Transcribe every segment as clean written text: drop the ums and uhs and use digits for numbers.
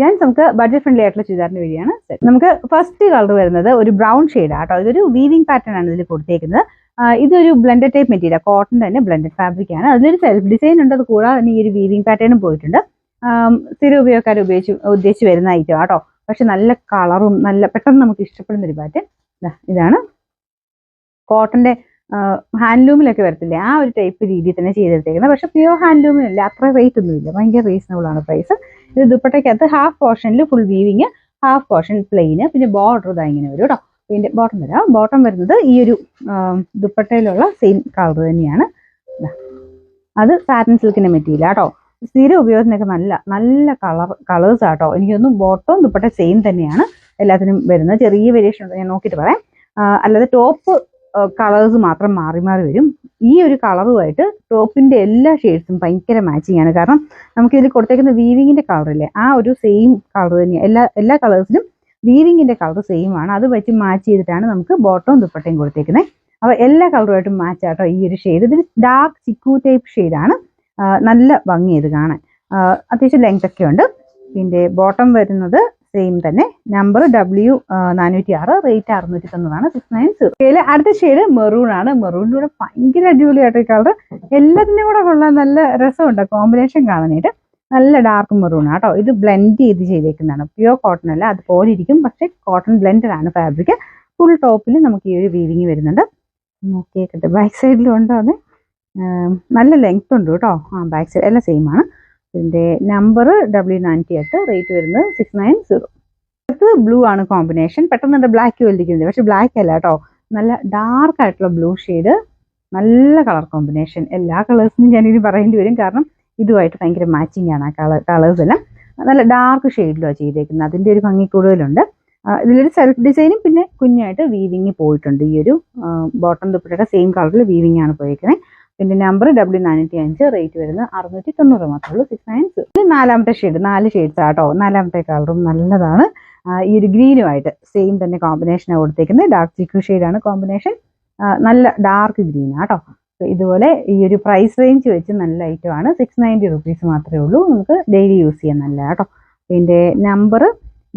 Gents നമുക്ക് budget friendly ആയിട്ടുള്ള ചുരിദാറിന്റെ വഴിയാണ്. നമുക്ക് ഫസ്റ്റ് കളർ വരുന്നത് ഒരു ബ്രൗൺ ഷെയ്ഡ് ആട്ടോ. ഇതൊരു വീവിംഗ് പാറ്റേൺ ആണ് ഇതിൽ കൊടുത്തേക്കുന്നത്. ഇതൊരു ബ്ലെൻഡഡ് ടൈപ്പ് മെറ്റീരിയൽ, കോട്ടൺ തന്നെ ബ്ലെൻഡഡ് ഫാബ്രിക് ആണ്. അതിലൊരു സെൽഫ് ഡിസൈൻ ഉണ്ട്. അത് കൂടാതെ തന്നെ ഈ ഒരു വീവിംഗ് പാറ്റേണും പോയിട്ടുണ്ട്. സ്ഥിര ഉപയോഗക്കാർ ഉദ്ദേശിച്ച് വരുന്ന ഐറ്റം ആട്ടോ. പക്ഷെ നല്ല കളറും നല്ല പെട്ടെന്ന് നമുക്ക് ഇഷ്ടപ്പെടുന്ന ഒരു പാറ്റേൺ. ഇതാണ് കോട്ടന്റെ ഹാൻഡ്ലൂമിലൊക്കെ വരത്തില്ലേ, ആ ഒരു ടൈപ്പ് രീതിയിൽ തന്നെ ചെയ്തെടുത്തേക്കുന്നത്. പക്ഷെ പ്യൂർ ഹാൻഡ്ലൂമിനല്ല, അത്ര റേറ്റ് ഒന്നുമില്ല, ഭയങ്കര റീസണബിൾ ആണ് പ്രൈസ്. ഇത് ദുപ്പട്ടയ്ക്കകത്ത് ഹാഫ് പോർഷനിൽ ഫുൾ വീവിങ്, ഹാഫ് പോർഷൻ പ്ലെയിന്, പിന്നെ ബോർഡർ ഇതാ ഇങ്ങനെ വരും കേട്ടോ. പിന്നെ ബോട്ടം വരാം. ബോട്ടം വരുന്നത് ഈ ഒരു ദുപ്പട്ടയിലുള്ള സെയിം കളർ തന്നെയാണ്. അത് സാറ്റിൻ സിൽക്കിന്റെ മെറ്റീരിയൽ ആട്ടോ. സ്ഥിര ഉപയോഗത്തിനൊക്കെ നല്ല നല്ല കളേഴ്സ് ആട്ടോ. എനിക്കൊന്നും ബോട്ടവും ദുപ്പട്ട സെയിം തന്നെയാണ് എല്ലാത്തിനും വരുന്നത്. ചെറിയ വേരിയേഷൻ ഉണ്ട്, ഞാൻ നോക്കിയിട്ട് പറയാം. അല്ലാതെ ടോപ്പ് കളേഴ്സ് മാത്രം മാറി മാറി വരും. ഈ ഒരു കളറുമായിട്ട് ടോപ്പിന്റെ എല്ലാ ഷെയ്ഡ്സും ഭയങ്കര മാച്ചിങ് ആണ്. കാരണം നമുക്ക് ഇതിൽ കൊടുത്തേക്കുന്ന വീവിങ്ങിന്റെ കളറില്ലേ, ആ ഒരു സെയിം കളർ തന്നെയാണ്. എല്ലാ കളേഴ്സിലും വീവിങ്ങിന്റെ കളർ സെയിം ആണ്. അത് വെച്ച് മാച്ച് ചെയ്തിട്ടാണ് നമുക്ക് ബോട്ടവും ദുപ്പട്ടയും കൊടുത്തേക്കുന്നത്. അപ്പോൾ എല്ലാ കളറുമായിട്ടും മാച്ച് ആട്ടോ ഈ ഒരു ഷെയ്ഡ്. ഇതിൽ ഡാർക്ക് ചിക്കു ടൈപ്പ് ഷെയ്ഡാണ്. നല്ല ഭംഗി ഇത് കാണാൻ. അത്യാവശ്യം ലെങ്ത് ഒക്കെ ഉണ്ട്. പിന്നെ ബോട്ടം വരുന്നത് സെയിം തന്നെ. Number W406, rate 690, 690. അടുത്ത ഷെയ്ഡ് മെറൂൺ ആണ്. മെറൂണിൻ്റെ കൂടെ ഭയങ്കര അടിപൊളിയായിട്ട് ഈ കളർ എല്ലാത്തിൻ്റെ കൂടെ കൊള്ളാൻ നല്ല രസമുണ്ട് കോമ്പിനേഷൻ കാണാനായിട്ട്. നല്ല ഡാർക്ക് മെറൂൺ ആട്ടോ. ഇത് ബ്ലെൻഡ് ചെയ്തേക്കുന്നതാണ്, പ്യൂർ കോട്ടൺ അല്ല, അതുപോലെ ഇരിക്കും. പക്ഷെ കോട്ടൺ ബ്ലെൻഡഡ് ആണ് ഫാബ്രിക്. ഫുൾ ടോപ്പിൽ നമുക്ക് ഈ ഒരു വീവിങ് വരുന്നുണ്ട്. നോക്കിയേക്കട്ടെ, ബാക്ക് സൈഡിലും ഉണ്ടോ അത്. നല്ല ലെങ്ത് ഉണ്ട് കേട്ടോ. ബാക്ക് സൈഡ് എല്ലാം സെയിം ആണ്. ഇതിൻ്റെ നമ്പർ W98, റേറ്റ് വരുന്നത് 690. അടുത്ത് ബ്ലൂ ആണ് കോമ്പിനേഷൻ. പെട്ടെന്ന് ബ്ലാക്ക് വലിക്കുന്നത്, പക്ഷെ ബ്ലാക്ക് അല്ല കേട്ടോ. നല്ല ഡാർക്ക് ആയിട്ടുള്ള ബ്ലൂ ഷെയ്ഡ്, നല്ല കളർ കോമ്പിനേഷൻ. എല്ലാ കളേഴ്സിനും ഞാനിനി പറയേണ്ടി വരും, കാരണം ഇതുമായിട്ട് ഭയങ്കര മാച്ചിങ് ആണ് ആ കളേഴ്സ് എല്ലാം. നല്ല ഡാർക്ക് ഷെയ്ഡിലാണ് ചെയ്തേക്കുന്നത്. അതിൻ്റെ ഒരു ഭംഗി കൂടുതലുണ്ട്. ഇതിലൊരു സെൽഫ് ഡിസൈനും പിന്നെ കുഞ്ഞായിട്ട് വീവിങ് പോയിട്ടുണ്ട്. ഈ ഒരു ബോട്ടം ദുപ്പട്ടയുടെ സെയിം കളറിൽ വീവിങ് ആണ് പോയിരിക്കുന്നത്. പിന്നെ നമ്പർ W95, റേറ്റ് വരുന്നത് 690 മാത്രമേ ഉള്ളൂ, 690. ഇത് നാലാമത്തെ ഷെയ്ഡ്, 4 ഷെയ്ഡ്സ് ആട്ടോ. നാലാമത്തെ കളറും നല്ലതാണ്. ഈ ഒരു ഗ്രീനുമായിട്ട് സെയിം തന്നെ കോമ്പിനേഷനാണ് കൊടുത്തേക്കുന്നത്. ഡാർക്ക് ചിക്കു ഷെയ്ഡാണ് കോമ്പിനേഷൻ. നല്ല ഡാർക്ക് ഗ്രീൻ ആട്ടോ. ഇതുപോലെ ഈ ഒരു പ്രൈസ് റേഞ്ച് വെച്ച് നല്ല ഐറ്റമാണ്. 690 റുപ്പീസ് മാത്രമേ ഉള്ളൂ. നമുക്ക് ഡെയിലി യൂസ് ചെയ്യാൻ നല്ല കേട്ടോ. പിന്നെ നമ്പർ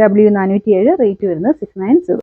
W407, റേറ്റ് വരുന്നത് 690.